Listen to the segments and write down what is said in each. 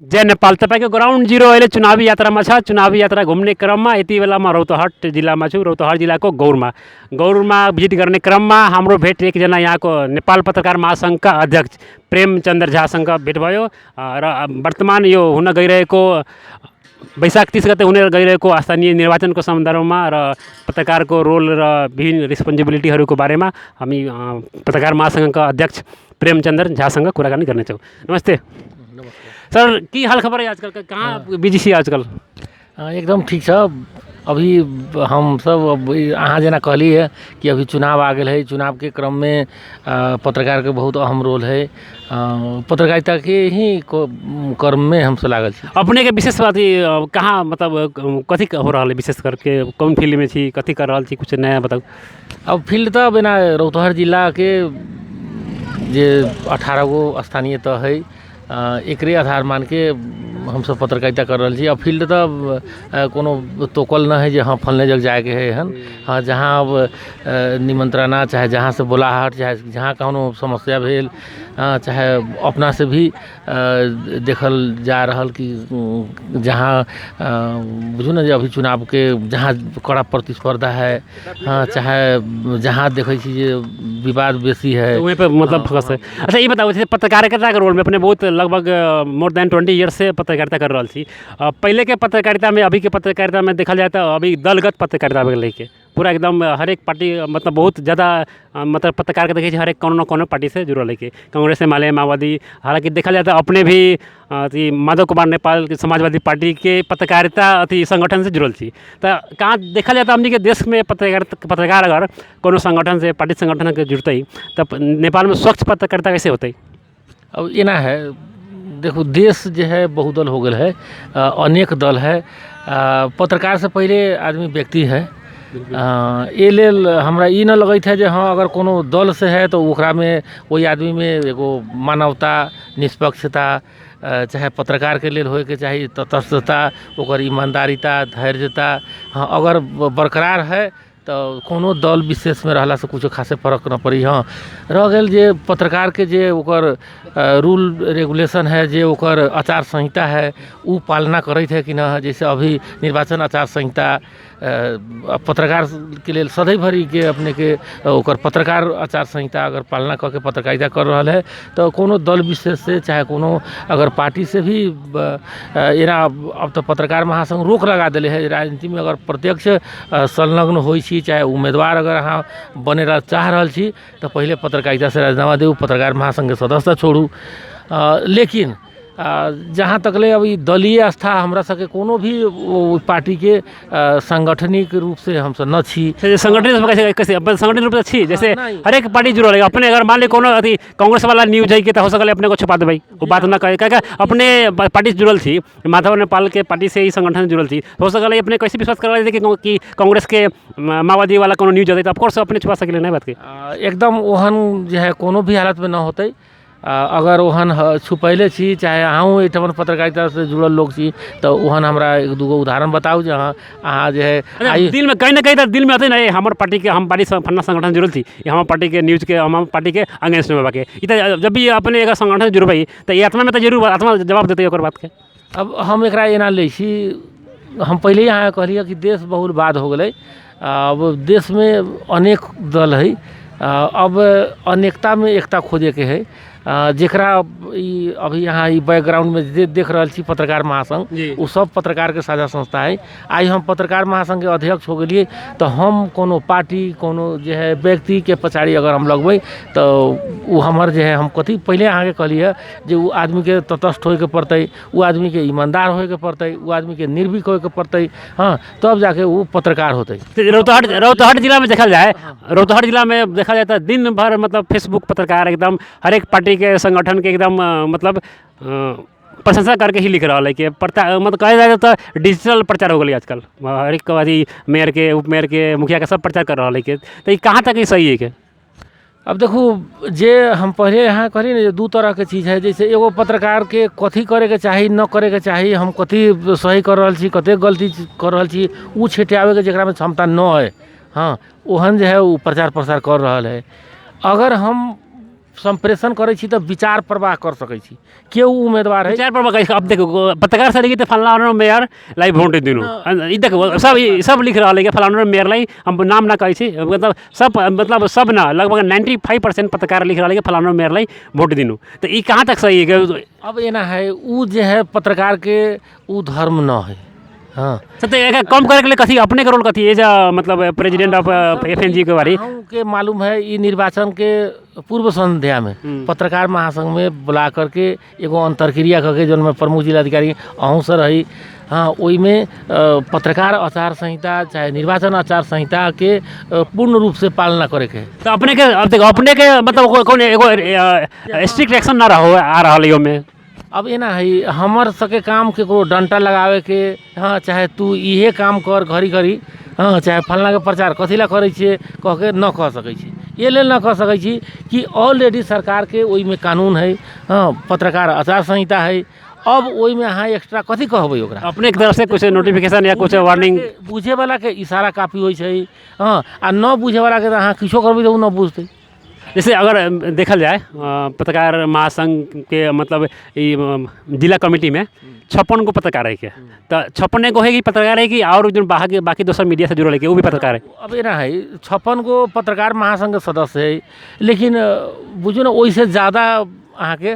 जय नेपाल तपाईँको ground zero अहिले चुनावी यात्रामा छ। चुनावी यात्रा घुम्ने क्रममा यति बेला म रौतहट जिल्लामा छु। रौतहट जिल्लाको गौरमा भिजिट गर्ने क्रममा हाम्रो भेट एकजना यहाँको नेपाल पत्रकार महासङ्घका अध्यक्ष प्रेमचन्द्र झासँग भेट भयो र वर्तमान यो हुन गइरहेको वैशाख 30 गते हुने गइरहेको स्थानीय निर्वाचनको सन्दर्भमा र पत्रकारको रोल र विभिन्न रिस्पोन्सिबिलिटीहरूको बारेमा हामी पत्रकार महासङ्घका अध्यक्ष प्रेमचन्द्र झासँग कुराकानी गर्नेछौँ। नमस्ते सर, की हाल खबर है आजकल का? कहाँ बिजी छी आजकल? एकदम ठीक छ। अभी हम सब अहाँ जना कहली है कि अभी चुनाव आ गए है। चुनाव के क्रम में पत्रकार के बहुत अहम रोल है। पत्रकारिता के ही क्रम में हमसे लागल छी। अपने के विशेष बात कहाँ मतलब कथी हो रहा है? विशेष करके कौन फील्ड में छी, कथी कर रहा छी, कुछ नया बताओ। अब फील्ड तो बिना रौतहट जिला के जे 18 गो स्थानीय तह है, एकरे आधार मान के हम सब पत्रकारिता कर रही छी। अब फील्ड तो कोनो तोकल न है जे हाँ फलने जग जाए के है हन। हाँ, जहाँ अब निमंत्रणा चाहे जहाँ से बोलाहट चाहे जहाँ कौनो समस्या भेल, चाहे अपना से भी देखल जा रहल कि जहाँ बुझू न जे अभी चुनाव के जहाँ कड़ा प्रतिस्पर्धा है, हाँ, चाहे जहाँ देखे छी जे विवाद बेसी है, तो वहीं पे मतलब फोकस है। अच्छा ये बताओ, जैसे पत्रकारिता के रोल में अपने बहुत लगभग मोर देन 20 ईयर्स से पत्रकारिता कर रहा छी। पहले के पत्रकारिता में अभी के पत्रकारिता में देखा जाए तो अभी दलगत पत्रकारिता लेके पूरा एकदम हर एक पार्टी मतलब बहुत ज़्यादा मतलब पत्रकार के देखे हर एक कोनो न कोनो पार्टी से जुड़ल है कि कांग्रेस से माओवादी। हालांकि देखा जाए तो अपने भी अथी माधव कुमार नेपाल के समाजवादी पार्टी के पत्रकारिता अथी संगठन से जुड़ल छी। तो कहाँ देखा जाए तो हमनी के देश में पत्रकार अगर कोनो संगठन से पार्टी संगठन के जुड़ते तब नेपाल में स्वच्छ पत्रकारिता कैसे होते? अब एना है, देखो देश जो है बहुदल हो गया है, अनेक दल है। पत्रकार से पहले आदमी व्यक्ति है। ये लेल हमरा ई न लगत है जे हाँ अगर कोनो दल से है तो ओकरा में वही आदमी में एगो मानवता, निष्पक्षता, चाहे पत्रकार के लेल होए के चाहिए तटस्थता, ओकर ईमानदारिता, धैर्यता, हाँ, अगर बरकरार है तो कोनो दल विशेष में रहला से कुछ खासे फर्क न पड़ी। हाँ, रह गए जे पत्रकार के जे ओकर रूल रेगुलेशन है, जे ओकर आचार संहिता है, उ पालना करते है कि न। जैसे अभी निर्वाचन आचार संहिता पत्रकार के लिए सदै भरी के अपने के ओकर पत्रकार आचार संहिता अगर पालना करके पत्रकारिता कर रहा है तो कोनो दल विशेष से चाहे कोनो अगर पार्टी से भी एना अब तो पत्रकार महासंघ रोक लगा दिले है। राजनीति में अगर प्रत्यक्ष संलग्न हो चाहे उम्मीदवार अगर अहाँ बने चाह रहा छी तो पहले पत्रकारिता से राजीनामा देऊ, पत्रकार महासंघ के सदस्यता छोड़ू। लेकिन जहाँ तकले अभी दलीय आस्था हमरा सके कोनो भी पार्टी के सांगठनिक रूप से हम सब न छी। संगठनिक कैसे संगठनिक रूप से छी? जैसे हर एक पार्टी जुड़ल है। अपने अगर मान ली कोनो अथी कांग्रेस वाला न्यूज है कि तो हो सकल अपने को छुपा देबै, वो बात ना कहे क्या अपने पार्टी से जुड़ल थी, माधव नेपाल के पार्टी से ही संगठन से जुड़ल थी, हो सकल अपने कैसे विश्वास करवा देते कि कांग्रेस के माओवादी वाला कोनो न्यूज होते तो ऑफकोर्स अपने छुपा सके नहीं बात के? एकदम ओहन जो है कोनो भी हालत में न होते। अगर ओहन छुपैले छी चाहे अहूँ एठमन पत्रकारिता से जुड़ल लोग छी तो ओहन हमरा एक दूगो उदाहरण बताऊ जहाँ अहाँ जो है दिल में कहीं ना कहीं दिल में आते ना हमारे पार्टी के हम पार्टी फन्ना संगठन जुड़ल थी, हमारे पार्टी के न्यूज के हमारे पार्टी के अगेंस्ट में बाके जब भी अपने अगर संगठन जुड़बै तो ये आत्मा में तो जरूर आत्मा जवाब देते ओकर बात के। अब हम एकरा एना ले छी, हम पहले ही यहाँ कहलिए कि देश बहुलवाद हो गए। अब देश में अनेक दल है, अब अनेकता में एकता खोजे के है। जेकरा अभी यहाँ बैकग्राउंड में देख रहा छी पत्रकार महासंघ, वो सब पत्रकार के साझा संस्था है। आज हम पत्रकार महासंघ के अध्यक्ष हो गए तो हम कोनो पार्टी कोनो जो है व्यक्ति के पछाड़ी अगर हम लगबै तो वो हमार जो है हम कथी पहले अहाँ के कहली है जो वो आदमी के तटस्थ होए के पड़ते, वो आदमी के ईमानदार होए के पड़ते, वो आदमी के निर्भीक होए के पड़ते, हाँ, तब जाके वो पत्रकार होते। रौतहट जिला में देखा जाए, रौतहट जिला में देखा जाए तो दिन भर मतलब फेसबुक पत्रकार एकदम हर एक पार्टी के संगठन के एकदम मतलब प्रशंसा करके ही लिख रहा है कि मतलब कहा जाए तो डिजिटल प्रचार हो गई आजकल। हर एक अभी मेयर के, उप मेयर के, मुखिया के सब प्रचार कर रहा है कि तो ये कहाँ तक सही है? कि अब देखो जे हम पहले यहाँ करी ना, दू तरह के चीज़ है। जैसे एगो पत्रकार के कथी करे के चाही न करे के चाही, हम कथी सही कर रहा छी कते गलती कर रहा छी, उ छिटावे के जेकरा में क्षमता न है, हाँ, ओहन जो है वो प्रचार प्रसार कर रहा है। अगर हम संप्रेषण करै छी तऽ विचार प्रवाह कर सकै छी केओ उम्मीदवार है। विचार पर अब देखो पत्रकार से लेके फलाना मेयर लाई वोट दिनु ई देखो सब लिख रहा है कि फलाना मेयर लाई हम नाम ना कहै छी मतलब सब ना लगभग 95% पत्रकार लिख रहा है कि फलाना मेयर लाई वोट दिनु तो ई कहाँ तक सही है कि अब एना है उ जे है पत्रकार के उ धर्म न है। हाँ तो कम करे के लिए कथी अपने के रोल कथी एज मतलब प्रेसिडेंट ऑफ एफएनजी के बारे के मालूम है ई निर्वाचन के पूर्व संध्या में पत्रकार महासंघ में बुला करके एगो अंतरक्रिया करके जो प्रमुख जिलाधिकारी अहूँ से रही। हाँ ओई में पत्रकार आचार संहिता चाहे निर्वाचन आचार संहिता के पूर्ण रूप से पालना करे के। तो अपने के अब देखो अपने के मतलब कौन एगो स्ट्रिक्ट एक्शन ना रहो आ रहा है में अब एना है हमर सके काम केकरो डंटा लगावे के हाँ चाहे तू इहे काम कर घड़ी घड़ी हाँ चाहे फलना के प्रचार कथी ला करे छे कह के न कह सकै छी ये लेल न कह सकै छी कि ऑलरेडी सरकार के ओई में कानून है। हाँ पत्रकार आचार संहिता है अब ओई में अहाँ एक्स्ट्रा कथी कहबै ओकरा अपने की तरफ से कुछ नोटिफिकेशन या कुछ वार्निंग बुझे वाला के इशारा काफी होइ छै। हाँ आ न बुझे वाला के अहाँ किछो करबै तो न बुझतै। जैसे अगर देखल जाए पत्रकार महासंघ के मतलब जिला कमेटी में 56 गो पत्रकार है के तो 56 गो है कि पत्रकार है कि और जो बाकी दोसर मीडिया से जुड़ल है कि वो भी पत्रकार है। अब एना है 56 गो पत्रकार महासंघ के सदस्य है लेकिन बुझू ना ओइसे ज़्यादा अहाँ के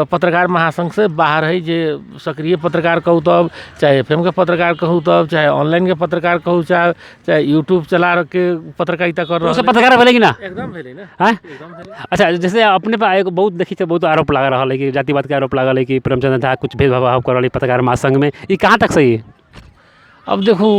पत्रकार महासंघ से बाहर है जे सक्रिय पत्रकार कहू तब चाहे एफएम के पत्रकार कहू तब चाहे ऑनलाइन के पत्रकार कहू चाहे यूट्यूब चला के पत्रकारिता कर रहा है पत्रकार भेले कि ना एकदम भेले ना हाँ एकदम भेले। अच्छा जैसे अपने पे एगो बहुत देखी थे बहुत आरोप लगा रहा है कि जातिवाद के आरोप लगा है कि प्रेमचंद्र झा कुछ भेदभाव कर रही पत्रकार महासंघ में ये कहाँ तक सही है। अब देखू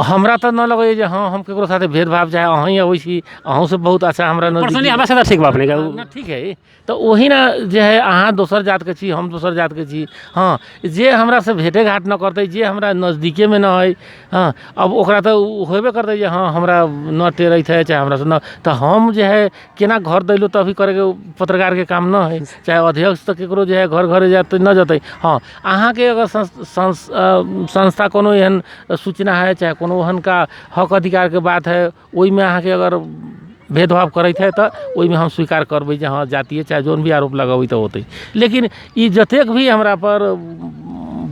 हमरा तो न लगे जे हाँ हम केकरो साथे भेदभाव चाहे अहीं अबै छी अहूँ से बहुत अच्छा हमरा पर्सनली हमरा से ठीक बा अपने का ना ठीक है तो वही ना जे है अहाँ दोसर जात के छी हम दोसर जात के छी। हाँ जे हमरा से भेटे घाट न करते जे हमरा नज़दीके में न है हाँ अब ओकरा तो होबे करते जे हाँ हमरा न टेरैत है चाहे हमरा से न तो हम जे है केना घर दैलो तो अभी करे के पत्रकार के काम न है चाहे अध्यक्ष तो केकरो जे है घर घरे जाते न जते। हाँ अहाँ के अगर संस्था कोनो एहन सूचना है चाहे कोनो ओहन का हक अधिकार के बात है ओई में अहाँ के अगर भेदभाव करैत है तो ओई में हम स्वीकार करबै जे हाँ जातीय चाहे जोन भी आरोप लगाबै तो होते। लेकिन ई जतेक भी हमरा पर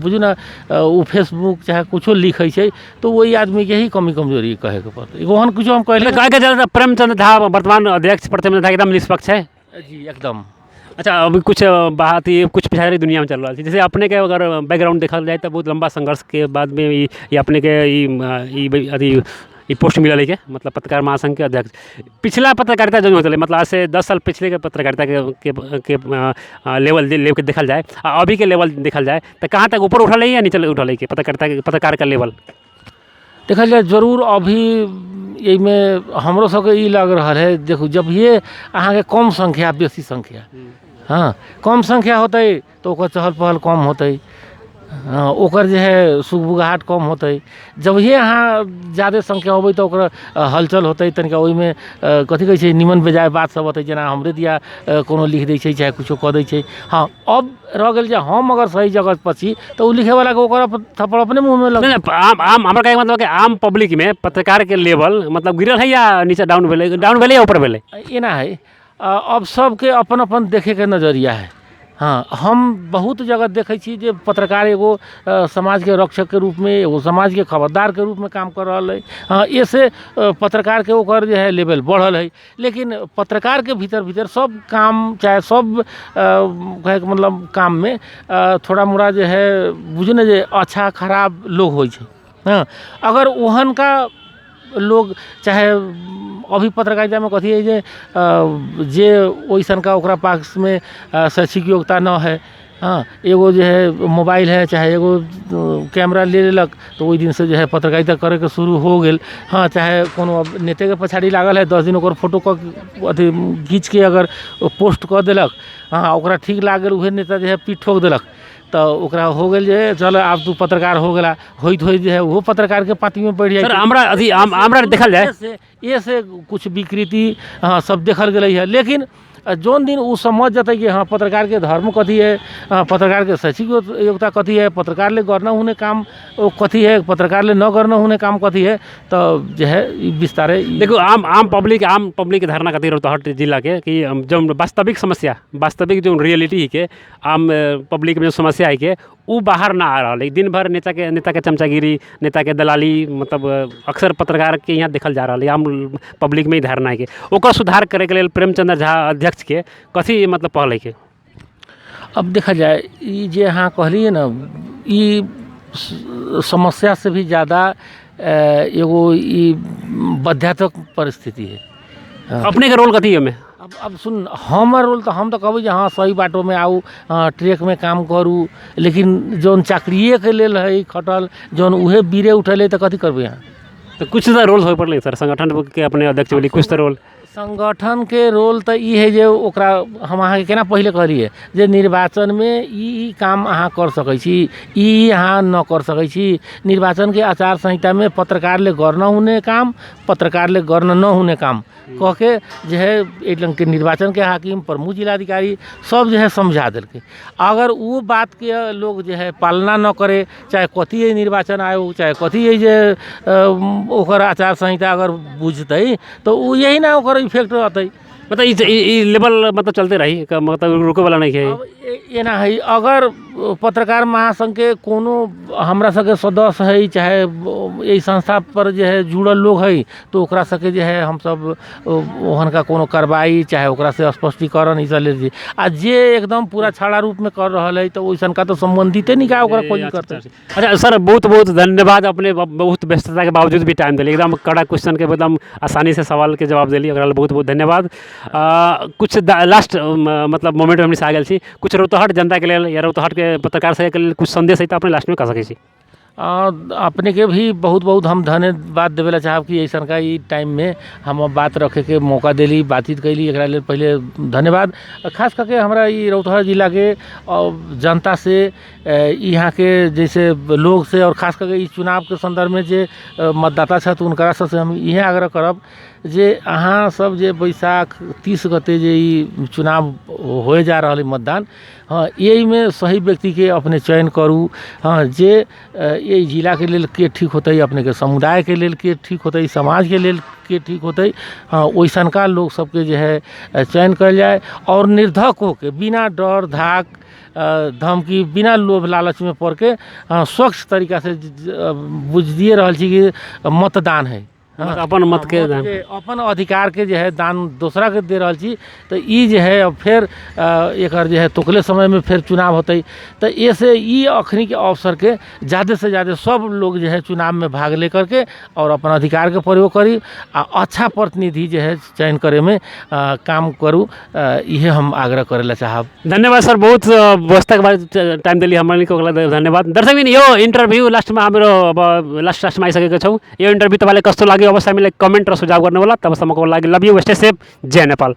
बुझू ना वो फेसबुक चाहे कुछो लिखै छै तो वही आदमी के ही कमी कमजोरी कहे के पड़ते। एगो ओहन कुछो हम कहले प्रेमचंद्र झा वर्तमान अध्यक्ष प्रेमचंद्र झा एकदम निष्पक्ष है जी एकदम। अच्छा अभी कुछ बात ये कुछ पिछाड़ी दुनिया में चल रहा है जैसे अपने के अगर बैकग्राउंड देखा जाए तो बहुत लंबा संघर्ष के बाद में ये अपने के अभी पोस्ट मिला लेके मतलब पत्रकार महासंघ के अध्यक्ष पिछला पत्रकारिता जो होते मतलब आज से 10 साल पिछले के पत्रकारिता के लेवल के देखल जाए अभी के लेवल देखल जाए तो कहाँ तक ऊपर उठल है या नीचे उठल है कि पत्रकार का लेवल देखल जाए जरूर अभी यही में हमरो सबके ई लग रहा है। देखो जब ये अहाँ के कम संख्या बेसी संख्या हाँ कम संख्या होते तो ओकर चहल पहल कम होते ओकर जे है सुगबुगाहट कम होते जब ये अहाँ ज़्यादा संख्या होबै तो ओकर हलचल होते तनिका ओई में कथी कहै छै निमन बेजाय बात सब होते जेना हमरे दिया कोनो लिख दै छै चाहे कुछो कह दै छै। हाँ अब रह गेल जे हम अगर सही जगह पर छी तो उ लिखे वाला के ओकर थप्पड़ अपने मुंह में लग आम हमरा कहै मतलब कि आम पब्लिक में पत्रकार के लेवल मतलब गिरल है या नीचे डाउन भेले या ऊपर भेले एना है। अब सबके अपन अपन देखे के नजरिया है। हाँ हम बहुत जगह देखै छी जे पत्रकार एगो समाज के रक्षक के रूप में एगो समाज के खबरदार के रूप में काम कर रहा है। हाँ ऐसे पत्रकार के ओकर जो है लेवल बढ़ल है लेकिन पत्रकार के भीतर भीतर सब काम चाहे सब कहे के मतलब काम में थोड़ा मोड़ा जो है बुझू ना जे अच्छा खराब लोग होइ छै। हाँ अगर ओहन का लोग चाहे अभी पत्रकारिता में कथी है जे वैसन का ओकरा पास में शैक्षिक योग्यता न है। हाँ एगो जो है मोबाइल है चाहे एगो कैमरा ले लेलक तो वही दिन से जो है पत्रकारिता करे के शुरू हो गेल। हाँ चाहे कोनो नेते के पछाड़ी लागल है 10 दिन ओकर फोटो अथी खींच के अगर पोस्ट कर देलक हाँ ओकरा ठीक लाग गेल उहे नेता जो है पीठ ठोक देलक तो ओकरा हो गेल जे चल आब तू पत्रकार हो गेला होइत होइत जे है वो पत्रकार के पाती में बढ़ जाए। सर हमरा देखल जाए ये से कुछ विकृति हाँ सब देखल गेलै है लेकिन जौन दिन उ समझ जाता कि हाँ पत्रकार के धर्म कथी है, पत्रकार के शैक्षिक योग्यता कथी है, पत्रकारले गर्न हुने काम कथी है, पत्रकारले नगर्न हुने काम कथी है, तो जो है बिस्तारै देखो आम पब्लिक के धारणा कथी रौतहट जिला के कि जो वास्तविक समस्या, वास्तविक जो रियलिटी के आम पब्लिक में जो समस्या है के उ बाहर ना आ रहा है। दिन भर नेता के चमचागिरी, नेता के दलाली, मतलब अक्सर पत्रकार के यहाँ देखल जा रहा है। आम पब्लिक में ही धारणा है कि ओकर सुधार करे के लिए प्रेमचंद्र झा अध्यक्ष के कथी मतलब पहल है के। अब देखा जाए ये जे हाँ कहलिए ना, ये समस्या से भी ज़्यादा एगो ये बाध्यात्मक परिस्थिति है। अपने के रोल कथी है में? अब सुन, हमार रोल तो हम तो कहबै जे हाँ सही बाटो में आऊ, ट्रैक में काम करूँ, लेकिन जौन चाकरिए के लेल है खटल, जौन उहे बीरे उठले तो कथी करबै यहाँ। तो कुछ तो रोल हो पड़े सर, संगठन के अपने अध्यक्ष बोली कुछ तो रोल। संगठन के रोल तो ये है जे ओकरा हम अहाँ के केना पहले कहलिए जे निर्वाचन में ई काम अहाँ कर सकै छी, ई अहाँ न कर सकै छी। निर्वाचन के आचार संहिता में पत्रकारले गर्न हुने काम, पत्रकारले गर्न न हुने काम कह के जो है एकदम के निर्वाचन के हाकिम, प्रमुख जिलाधिकारी सब जो है समझा देलके। अगर वो बात के लोग जो है पालना न करे, चाहे कथी है निर्वाचन आयोग, चाहे कथी है जे ओकर आचार संहिता अगर बुझते तो वो यही ना ओकर इफेक्ट रहते। मतलब ई लेवल मतलब चलते रही, मतलब रुके वाला नहीं है। अब ये ना है, अगर पत्रकार महासंघ के कोनो हमरा सबके सदस्य है, चाहे यही संस्था पर जो है जुड़ल लोग है, तो ओकरा सबके जो है हम सब ओहन का कोनो कार्रवाई चाहे ओकरा से स्पष्टीकरण ई सब ले ली। आ जे एकदम पूरा छाड़ा रूप में कर रहा है तो वैसन का तो संबंधित नहीं का ओकरा खोज करते। अच्छा सर, बहुत बहुत धन्यवाद, अपने बहुत व्यस्तता के बावजूद भी टाइम दिली, एकदम कड़ा क्वेश्चन के एकदम आसानी से सवाल के जवाब दिली, ओकरा बहुत बहुत धन्यवाद। कुछ लास्ट मतलब मोमेंट में हमने से आ गए छी, कुछ रौतहट जनता के लिए या रौतहट के पत्रकार से के लिए कुछ संदेश है तो अपने लास्ट में कह सके छी। अपने के भी बहुत बहुत हम धन्यवाद देवेला चाहब कि ऐसा का ई टाइम में हम बात रखे के मौका दिली, बातचीत कैली, एकरा लेल पहले धन्यवाद। खास करके हमारा ई रौतहट जिला के जनता से, यहाँ के जैसे लोग से, और खास करके ई चुनाव के संदर्भ में जे मतदाता छथि उनकरा से हम यह आग्रह करब जे अहाँ सब जे बैसाख 30 गते जे ई चुनाव हो जा रहा है मतदान, हाँ यही में सही व्यक्ति के अपने चयन करू। हाँ जे ये जिला के लेल के ठीक होते, अपने के समुदाय के लेल के ठीक होते, समाज के लेल के ठीक होते, हाँ वैसन का लोग सबके जो है चयन कर जाए, और निर्धक होके बिना डर धाक धमकी, बिना लोभ लालच में पड़ के स्वच्छ तरीका से बुझ दिए रहल छी कि मतदान है, अपन मत के अपन अधिकार के जो है दान दूसरा के दे रहा छी। तो ई जो है अब फिर एक जो है तोकले समय में फिर चुनाव होते, तो ऐसे ई अखनी के अवसर के ज़्यादा से ज़्यादा सब लोग जो है चुनाव में भाग लेकर के और अपन अधिकार के प्रयोग करी, अच्छा प्रतिनिधि जो है चयन करे में काम करूँ, यह हम आग्रह करेला चाहब। धन्यवाद सर, बहुत व्यवस्था के बाद टाइम दिली हमारे को धन्यवाद। दर्शक यो इंटरव्यू लास्ट में हमारे लास्ट में आइसकेको छौँ। यो इंटरव्यू तपाईँलाई कस्तो लाग्यो अवश्य हामीलाई कमेन्ट र सुझाव गर्नु होला। तबसम्मको लागि लभ यू, स्टे सेफ, जय नेपाल।